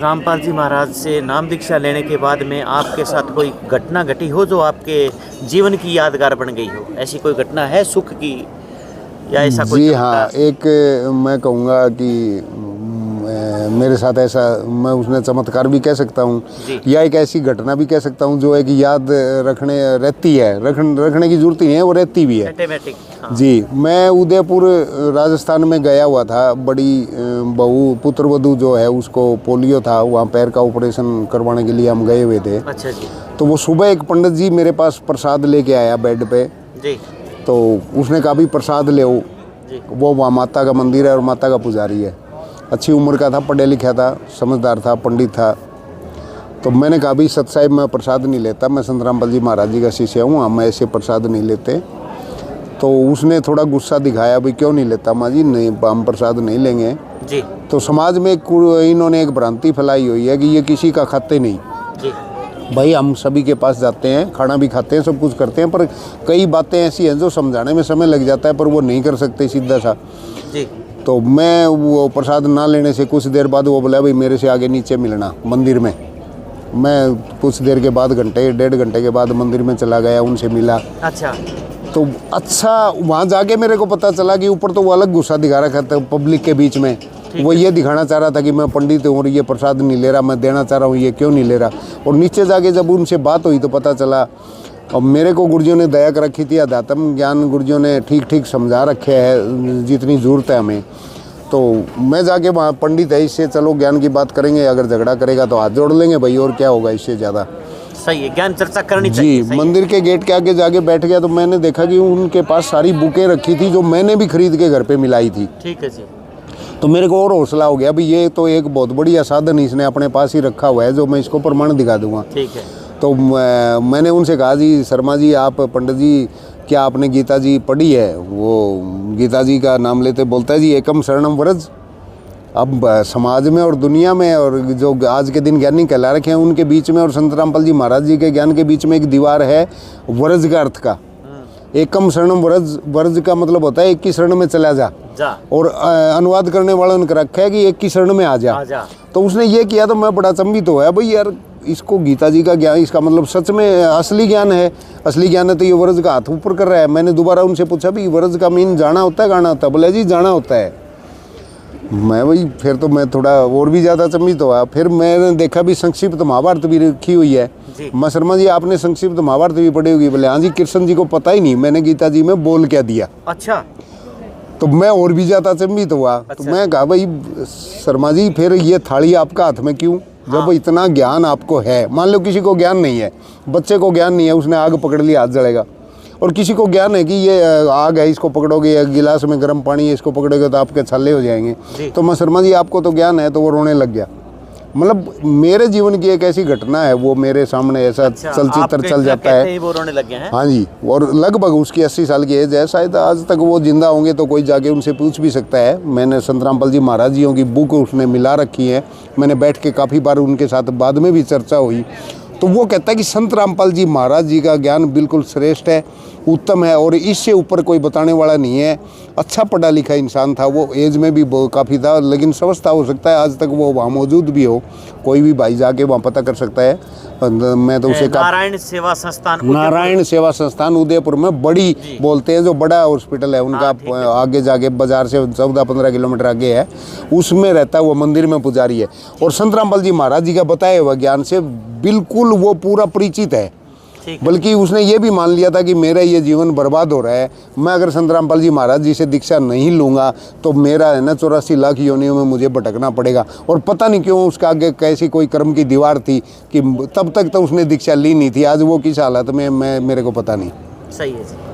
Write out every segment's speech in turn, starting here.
रामपाल जी महाराज से नाम दीक्षा लेने के बाद में आपके साथ कोई घटना घटी हो जो आपके जीवन की यादगार बन गई हो? ऐसी कोई घटना है सुख की या ऐसा कोई? जी हाँ, एक मैं कहूँगा कि मेरे साथ ऐसा, मैं उसने चमत्कार भी कह सकता हूँ या एक ऐसी घटना भी कह सकता हूँ जो एक याद रहती है, रखने की जरूरत नहीं है, वो रहती भी है ऑटोमेटिक। हाँ। जी, मैं उदयपुर राजस्थान में गया हुआ था। बड़ी बहू पुत्र वधू जो है उसको पोलियो था, वहाँ पैर का ऑपरेशन करवाने के लिए हम गए हुए थे। अच्छा जी। तो वो सुबह एक पंडित जी मेरे पास प्रसाद लेके आया बेड पे जी। तो उसने कहा भी प्रसाद ले वो वहाँ माता का मंदिर है और माता का पुजारी है। अच्छी उम्र का था, पढ़ा लिखा था, समझदार था, पंडित था। तो मैंने कहा भी सत साहिब मैं प्रसाद नहीं लेता, मैं संत रामपाल जी महाराज जी का शिष्य हूँ, हम ऐसे प्रसाद नहीं लेते। तो उसने थोड़ा गुस्सा दिखाया, भाई क्यों नहीं लेता माँ जी? नहीं, हम प्रसाद नहीं लेंगे जी। तो समाज में इन्होंने एक भ्रांति फैलाई हुई है कि ये किसी का खाते नहीं जी। भाई, हम सभी के पास जाते हैं, खाना भी खाते हैं, सब कुछ करते हैं, पर कई बातें ऐसी हैं जो समझाने में समय लग जाता है पर वो नहीं कर सकते सीधा सा। जी। तो मैं वो प्रसाद ना लेने से कुछ देर बाद वो बोला भाई मेरे से आगे नीचे मिलना मंदिर में। मैं कुछ देर के बाद, घंटे 1.5 घंटे के बाद मंदिर में चला गया, उनसे मिला। अच्छा। तो अच्छा वहाँ जाके मेरे को पता चला कि ऊपर तो वो अलग गुस्सा दिखा रखा था पब्लिक के बीच में, वो ये दिखाना चाह रहा था कि मैं पंडित हूँ और ये प्रसाद नहीं ले रहा, मैं देना चाह रहा हूँ, ये क्यों नहीं ले रहा। और नीचे जाके जब उनसे बात हुई तो पता चला, और मेरे को गुरुजियों ने दया कर रखी थी, अध्यात्म ज्ञान गुरुजियों ने ठीक ठीक समझा रखे है जितनी ज़रूरत है हमें। तो मैं जाके वहाँ पंडित है, इससे चलो ज्ञान की बात करेंगे, अगर झगड़ा करेगा तो हाथ जोड़ लेंगे भाई, और क्या होगा इससे ज़्यादा। सही है, ज्ञान चर्चा करनी चाहिए। जी, मंदिर के गेट के आगे जाके बैठ गया तो मैंने देखा कि उनके पास सारी बुकें रखी थी जो मैंने भी खरीद के घर पे मिलाई थी। ठीक है जी। तो मेरे को और हौसला हो गया, भाई ये तो एक बहुत बढ़िया साधन इसने अपने पास ही रखा हुआ है जो मैं इसको प्रमाण दिखा दूंगा। ठीक है। तो मैंने उनसे कहा, जी शर्मा जी, आप पंडित जी, क्या आपने गीता जी पढ़ी है? वो गीता जी का नाम लेते बोलता है जी एकम शरणम व्रज। अब समाज में और दुनिया में और जो आज के दिन ज्ञानी कहला रखे हैं उनके बीच में और संत रामपाल जी महाराज जी के ज्ञान के बीच में एक दीवार है व्रज का अर्थ का। एकम शरणम व्रज, व्रज का मतलब होता है एक की शरण में चला जा। और अनुवाद करने वालों ने रखा है कि एक की शरण में आ जा। तो उसने ये किया तो मैं बड़ा चंबित होया, भाई यार इसको गीता जी का ज्ञान, इसका मतलब सच में असली ज्ञान है। असली ज्ञान है तो ये व्रज का हाथ ऊपर कर रहा है। मैंने दोबारा उनसे पूछा भी व्रज का मीन जाना होता है, गाना होता है? बोले जी जाना होता है। मैं भाई फिर तो मैं थोड़ा और भी ज़्यादा चंबित हुआ। फिर मैंने देखा भी संक्षिप्त महाभारत भी रखी हुई है। मैं शर्मा जी आपने संक्षिप्त महाभारत भी पढ़ी होगी? बोले हाँ जी, कृष्ण जी को पता ही नहीं मैंने गीता जी में बोल क्या दिया। अच्छा। तो मैं और भी ज़्यादा चंबित हुआ। तो मैं कहा भाई शर्मा जी फिर ये थाली आपका हाथ में क्यों? जब इतना ज्ञान आपको है, मान लो किसी को ज्ञान नहीं है, बच्चे को ज्ञान नहीं है, उसने आग पकड़ ली हाथ जलेगा। और किसी को ज्ञान है कि ये आग है, इसको पकड़ोगे, या गिलास में गर्म पानी है, इसको पकड़ोगे तो आपके छाले हो जाएंगे। तो मैं शर्मा जी आपको तो ज्ञान है, तो वो रोने लग गया। मतलब मेरे जीवन की एक ऐसी घटना है, वो मेरे सामने ऐसा चलचित्र चल जाता है। वो रोने लग गए हैं? हाँ जी, और लगभग उसकी 80 साल की एज है, शायद आज तक वो जिंदा होंगे तो कोई जाके उनसे पूछ भी सकता है। मैंने संत रामपाल जी महाराज जी की बुक उसने मिला रखी है, मैंने बैठ के काफ़ी बार उनके साथ बाद में भी चर्चा हुई। तो वो कहता है कि संत रामपाल जी महाराज जी का ज्ञान बिल्कुल श्रेष्ठ है, उत्तम है, और इससे ऊपर कोई बताने वाला नहीं है। अच्छा पढ़ा लिखा इंसान था, वो एज में भी काफ़ी था, लेकिन समझता हो सकता है आज तक वो वहाँ मौजूद भी हो, कोई भी भाई जाके वहाँ पता कर सकता है। मैं तो उसे नारायण सेवा संस्थान, नारायण सेवा संस्थान उदयपुर में बड़ी बोलते हैं, जो बड़ा हॉस्पिटल है उनका, आगे जाके बाजार से 14-15 किलोमीटर आगे है, उसमें रहता है वो, मंदिर में पुजारी है। और संत रामपाल जी महाराज जी का बताए हुआ ज्ञान से बिल्कुल वो पूरा परिचित है। बल्कि उसने ये भी मान लिया था कि मेरा ये जीवन बर्बाद हो रहा है, मैं अगर संत रामपाल जी महाराज जी से दीक्षा नहीं लूँगा तो मेरा है ना 84 लाख योनियों में मुझे भटकना पड़ेगा। और पता नहीं क्यों उसका आगे कैसी कोई कर्म की दीवार थी कि तब तक तो उसने दीक्षा ली नहीं थी। आज वो किस हालत में मेरे को पता नहीं। सही है जी।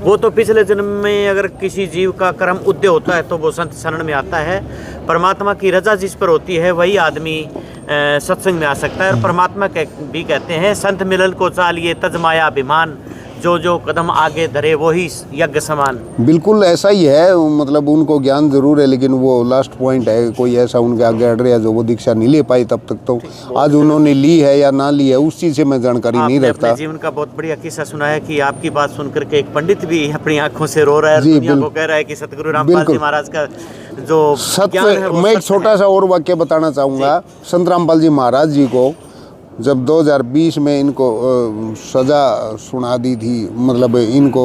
वो तो पिछले जन्म में अगर किसी जीव का कर्म उदय होता है तो वो संत शरण में आता है। परमात्मा की रजा जिस पर होती है वही आदमी सत्संग में आ सकता है। और परमात्मा भी कहते हैं संत मिलल को चालिए तज माया अभिमान, जो जो कदम आगे धरे वो ही यज्ञ समान। बिल्कुल ऐसा ही है, मतलब उनको ज्ञान जरूर है, लेकिन वो लास्ट पॉइंट है, कोई ऐसा उनके आगे अड़ रहा है जो वो दीक्षा नहीं ले पाई तब तक। तो आज उन्होंने ली है या ना ली है उस चीज़ से मैं जानकारी नहीं आपने रखता। अपने जीवन का बहुत बढ़िया किस्सा सुनाया कि आपकी बात सुनकर के एक पंडित भी अपनी आंखों से रो रहा है, जी, दुनिया को कह रहा है कि सतगुरु रामपाल जी बिल्कुल। महाराज का जो ज्ञान है सत्य। वो मैं एक सत्य है। छोटा सा और वाक्य बताना चाहूँगा। संत रामपाल जी महाराज जी को जब 2020 में इनको सज़ा सुना दी थी, मतलब इनको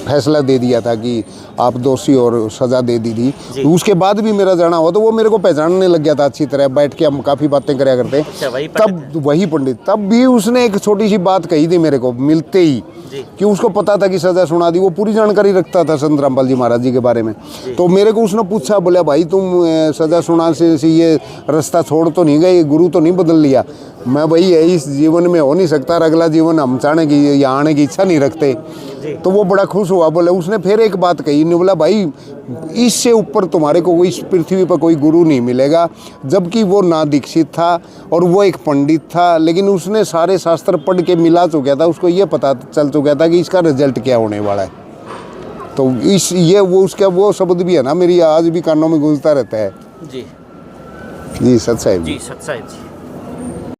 फैसला दे दिया था कि आप दोषी और सज़ा दे दी थी, तो उसके बाद भी मेरा जाना हुआ तो वो मेरे को पहचानने लग गया था अच्छी तरह, बैठ के हम काफ़ी बातें करया करते। अच्छा, वही तब वही पंडित, तब भी उसने एक छोटी सी बात कही थी मेरे को मिलते ही, कि उसको पता था कि सज़ा सुना दी, वो पूरी जानकारी रखता था संत रामपाल जी महाराज जी के बारे में। तो मेरे को उसने पूछा, बोला भाई तुम सज़ा सुना से ये रास्ता छोड़ तो नहीं गए, गुरु तो नहीं बदल लिया? मैं भाई यही इस जीवन में हो नहीं सकता, अगला जीवन हम चाहने की यहाँ आने की इच्छा नहीं रखते। तो वो बड़ा खुश हुआ, बोले उसने फिर एक बात कही, ने बोला भाई इससे ऊपर तुम्हारे को इस पृथ्वी पर कोई गुरु नहीं मिलेगा। जबकि वो ना दीक्षित था और वो एक पंडित था, लेकिन उसने सारे शास्त्र पढ़ के मिला चुका था, उसको ये पता चल चुका था कि इसका रिजल्ट क्या होने वाला है। तो इस ये वो उसका वो शब्द भी है ना, मेरी आज भी कानों में गूंजता रहता है। जी जी सत साहिब जी, सत साहिब जी।